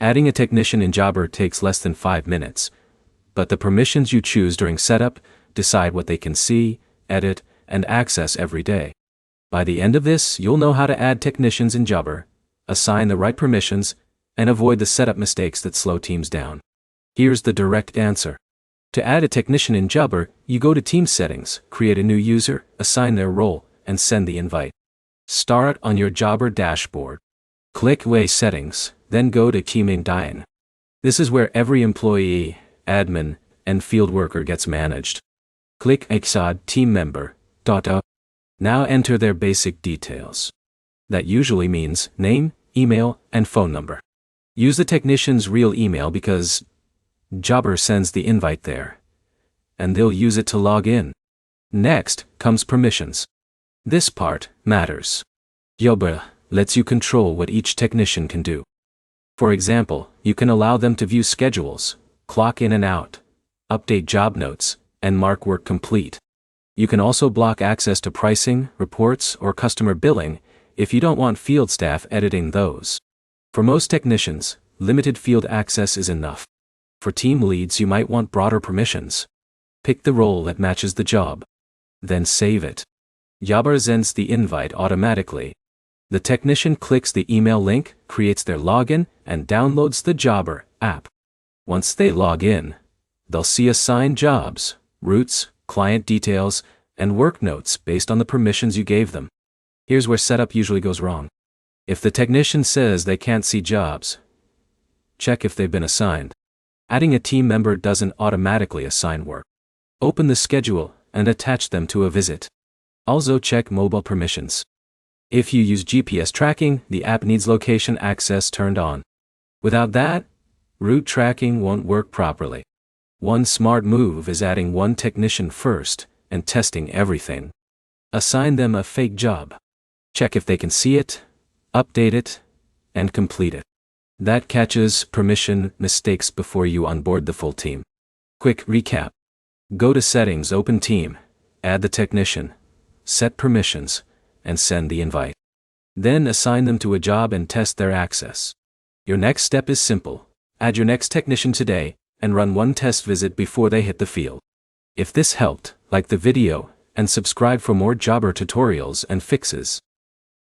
Adding a technician in Jobber takes less than 5 minutes, but the permissions you choose during setup decide what they can see, edit, and access every day. By the end of this, you'll know how to add technicians in Jobber, assign the right permissions, and avoid the setup mistakes that slow teams down. Here's the direct answer. To add a technician in Jobber, you go to Team Settings, create a new user, assign their role, and send the invite. Start on your Jobber dashboard. Click Way Settings, then go to Team Dine. This is where every employee, admin, and field worker gets managed. Click Exad Team Member. Now enter their basic details. That usually means name, email, and phone number. Use the technician's real email because Jobber sends the invite there, and they'll use it to log in. Next comes permissions. This part matters. Jobber lets you control what each technician can do. For example, you can allow them to view schedules, clock in and out, update job notes, and mark work complete. You can also block access to pricing, reports, or customer billing if you don't want field staff editing those. For most technicians, limited field access is enough. For team leads, you might want broader permissions. Pick the role that matches the job. Then save it. Jobber sends the invite automatically. The technician clicks the email link, creates their login, and downloads the Jobber app. Once they log in, they'll see assigned jobs, routes, client details, and work notes based on the permissions you gave them. Here's where setup usually goes wrong. If the technician says they can't see jobs, check if they've been assigned. Adding a team member doesn't automatically assign work. Open the schedule and attach them to a visit. Also check mobile permissions. If you use GPS tracking, the app needs location access turned on. Without that, route tracking won't work properly. One smart move is adding one technician first and testing everything. Assign them a fake job. Check if they can see it, update it, and complete it. That catches permission mistakes before you onboard the full team. Quick recap. Go to Settings, open Team, add the technician, set permissions, and send the invite. Then assign them to a job and test their access. Your next step is simple. Add your next technician today and run one test visit before they hit the field. If this helped, like the video and subscribe for more Jobber tutorials and fixes.